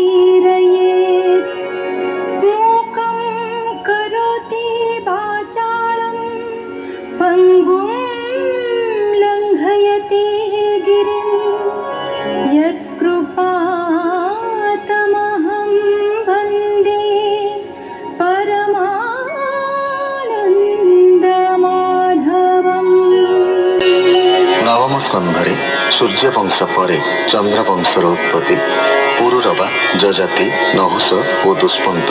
जयमुदीरयेत् मूकं करोति वाचालं पङ्गुं लङ्घयति गिरिं यत्कृपातमहं वन्दे परमानन्दमाधवम्। नवम स्कंधरे सूर्यवंश परे चंद्रवंशर उत्पत्ति पुरुरवा जजाति नहुष और दुष्पंत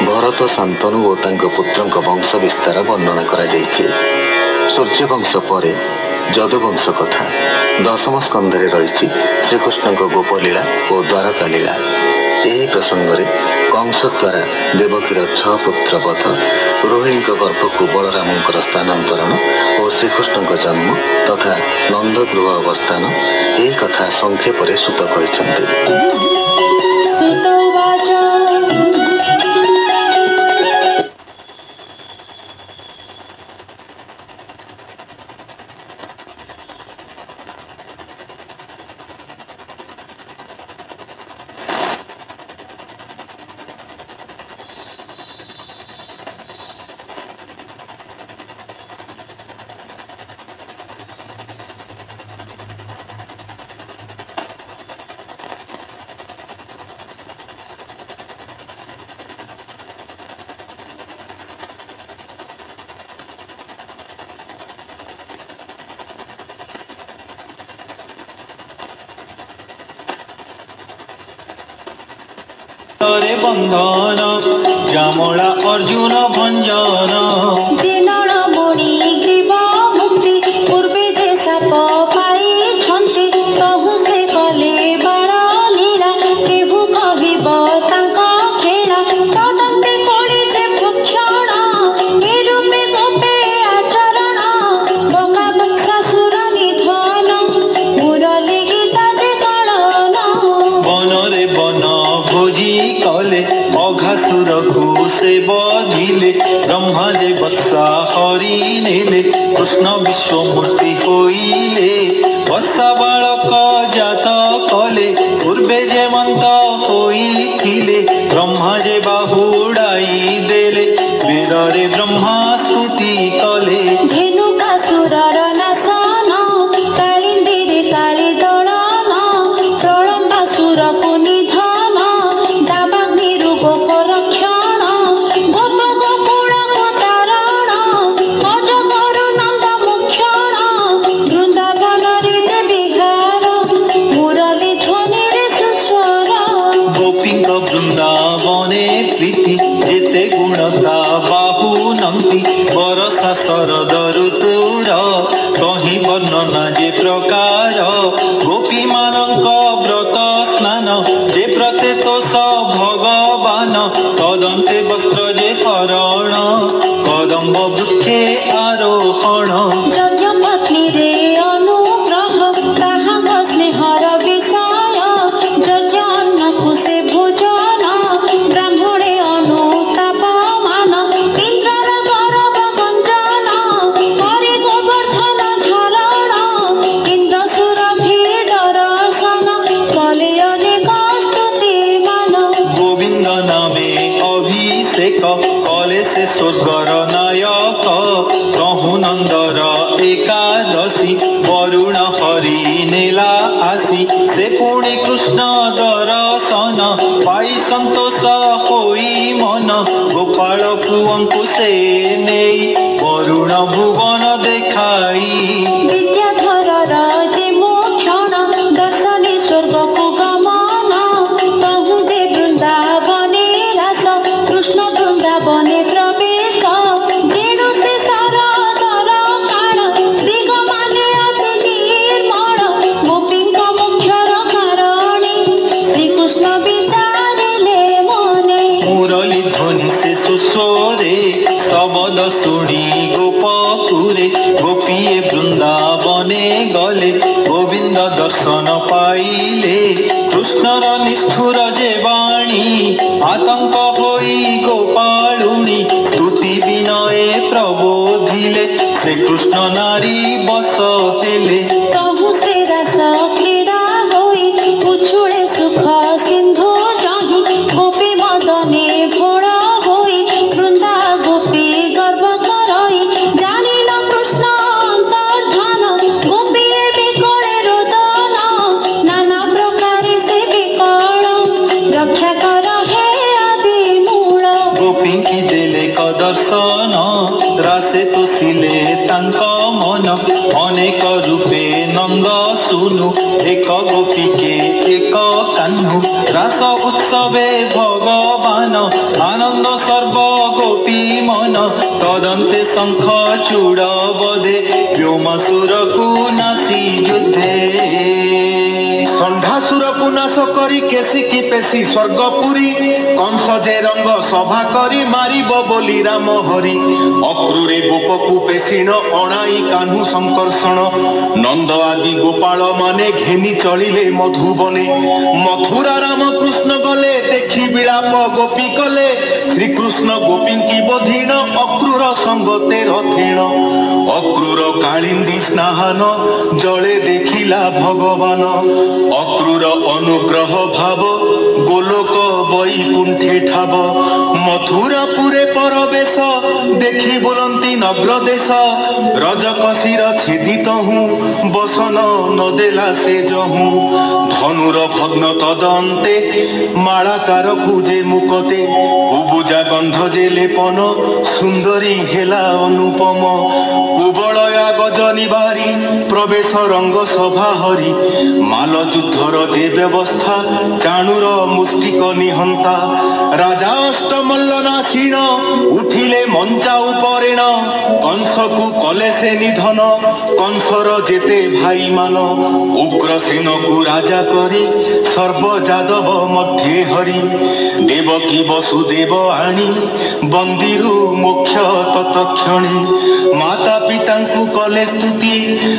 भरत शांतनु और तांको पुत्रंक वंश विस्तार वर्णना करा जायछि। सूर्यवंश परे जदुवंश कथा दशम स्कंधरे रही श्रीकृष्ण गोपलीला और द्वारका लीला। यही प्रसंग कंस द्वारा देवकीर 6 पुत्र वध, रोहिणी गर्भक बलरामंकर स्थानांतरण और श्रीकृष्ण जन्म तथा नंदगृह अवस्थान यही कथा संक्षेप सुत कहते। रे बंधन जामला अर्जुन भंजन जिनमणि ग्रीव मुक्ति पूर्वे जे साप पाई छन्ति कहु से कले बाण लीला केहु कहिब तांका खेला तदन्ते कोड़ी जे भक्षण ए रूपे गोपे आचरण बका बक्सासुर निधन मुरली गीता जे कळन बन रे बन भोजी कले अघासुर को से बधिले ब्रह्मा जे बत्सा हरि नेले कृष्ण विश्वमूर्ति होइले बत्सा बालक जात कले पूर्वे जे मंत होइथिले ब्रह्मा जे बाहुड़ाई देले वीर रे ब्रह्मा स्तुति कले धेनुकासुरर नाशन कालिन्दीरे काली दलन प्रलम्बासुरको निधन दावाग्निरु गोप रक्षण गोप गोकुलको तारण अजगरु नन्द मोक्षण वृन्दावनरे जे विहार मुरली ध्वनिरे सुस्वर गोपींक वृंदावने प्रीति जेते गुणता बाहु नंती बरसा शरद ऋतुर कहीं वर्णना जे प्रकार गोपी मानक व्रत स्नान जे प्रत्यतोष भगवान कदंते वस्त्र जे हरण कदम्ब वृक्षे आरोहण यज्ञपत्नी रे अनुग्रह ताहांग स्नेहर विषय यज्ञ अन्न खुशे भोजन ब्राह्मणे अनुताप मान इंद्रर गौरव गंजन हरि गोवर्धन झरण इंद्र सुरभि दर्शन कले अनेक स्तुति मान गोविंद नामे अभिषेक कले से स्वर्गर नायक कहु नंदर एकादशी वरुण हरि नेला आसी से पुणी कृष्ण दर्शन पाई संतोष होई मन गोपाल पुअंकु से नेई वरुण भुवन देखाई विद्याधरर जे मोक्षण दर्शने स्वर्गको गमन कहु जे वृन्दावने रास कृष्ण वृन्दावने प्रवेश जेणु से सरदर काण दिगमाने अति निर्मल गोपींक मोक्षर कारणे श्रीकृष्ण विचारिले मने मुरली ध्वनि से सुस्वरे शब्द शुणी गोपपुरे गोपीए वृंदावने गले गोविंद दर्शन पाइले कृष्णर निष्ठुर जे वाणी आतंक होई गोपालुनी स्तुति विनये प्रबोधिले से कृष्ण नारी बस हेले तहु से रस क्रीड़ा होई उछुळे सुख सिंधु चाहि गोपी मदने भोळ होई वृंदा गोपी गर्व करई जानी न कृष्ण अंतर्धान गोपी विकळे रोदन नाना प्रकारे से विकल रक्षा कर हे आदि मूल गोपी की देले कदर्शन रासे तो सिले तांक मन अनेक रूपे नंद सुनु एक गोपी के एक कान्हु रास उत्सवे भगवान आनंद सर्व गोपी मन तदंते शंख चूड़ बधे व्योमासुर को नासी युद्धे षंढासुर को नाश करी केसी की पेशी स्वर्गपुरी कंस जे रंग सभा करी मारिब बोली राम हरि अक्रूरे गोप को पेशीण अणाई कान्हु संकर्षण नंद आदि गोपाल माने घेनी चलिले मधुबने मथुरा राम कृष्ण गले देखी विलाप गोपी कले श्रीकृष्ण गोपी की बधीण अक्रूर संगते रथेण अक्रूर कालिंदी स्नान जले देखिला भगवान अक्रूर अनुग्रह भाव गोलोक बैकुंठे ठाव मथुरापुरे परवेश देखी बोलती नग्रदेश रजकशीर छेदित हूँ बसन नदेला से जहूँ धनुर भग्न तदंते मालाकार पूजे मुकते कुबुजा गंध जे लेपन सुंदरी हेला अनुपम कुबलया गजनी बारी प्रवेश रंग सभा हरि माल युद्धर जे व्यवस्था चाणुर मुष्टिक निहंता राजा अष्टमल्लनासीण उठिले मंचा उपरेण कंस को कले से निधन कंसर जेते भाई मान उग्रसेन को राजा करी सर्व जादव मध्ये हरि देवकी वसुदेव आनी बंदीरु मुख्य तत्क्षणी माता पिता को कले स्तुति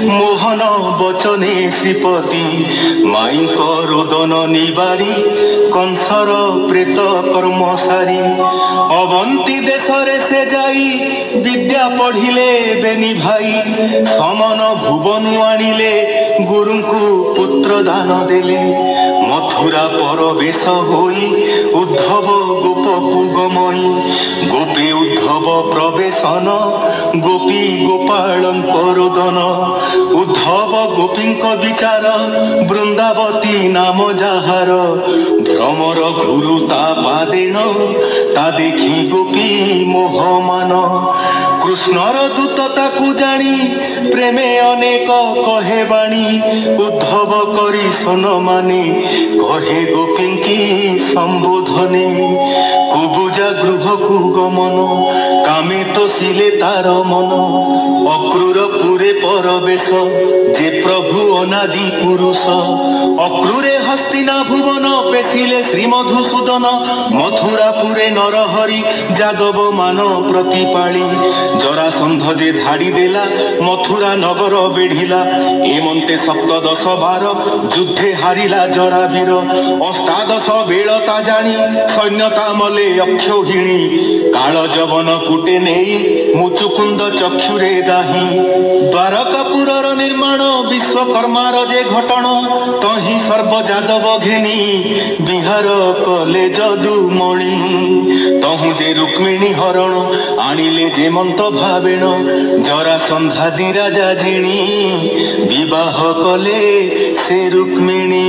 मोहन बचने श्रीपति माई रोदन निबारी कंसर प्रेत कर्म सारी अवंती देशरे से जाई विद्या पढ़िले बेनी भाई समन भुवन आनिले गुरु को पुत्र दान देले मथुरा परवेश होई उद्धव गोप को गमई गोपी उद्धव प्रवेशन गोपी गोपाल रोदन उद्धव गोपी विचार वृंदावती नाम जाहार भ्रमर गुरुता पादेन ता देखी गोपी मोहमान कृष्णर दूतता को जानी प्रेमे अनेक कहे बाणी उद्धव करी सन माने कहे गोपी की संबोधने कुबुजा गृह को गमन कामे तो सिले तार मन अक्रूर पुरे परवेश जे प्रभु अनादि पुरुष अक्रूरे हस्तिना भुवन पेशिले श्री मधुसूदन मथुरा पुरे नरहरि जादव मान प्रतिपाली जरासंध जे धाड़ी देला मथुरा नगर बेढ़िला एमंते सप्तदश बार युद्धे हारिला जरावीर अष्टादश बेलता जानी सैन्यता मले अक्षोहिणी काल जवन कुटे नेई मुचुकुंद चक्षुरे दाही द्वारकापुरर निर्माण विश्वकर्मार जे घटन तही सर्व जादव घेनी बिहार कले जदुमणि तहु जे रुक्मिणी हरण आनिले जे मंत भावेण जरासंधादि राजा जिणी विवाह कले से रुक्मिणी।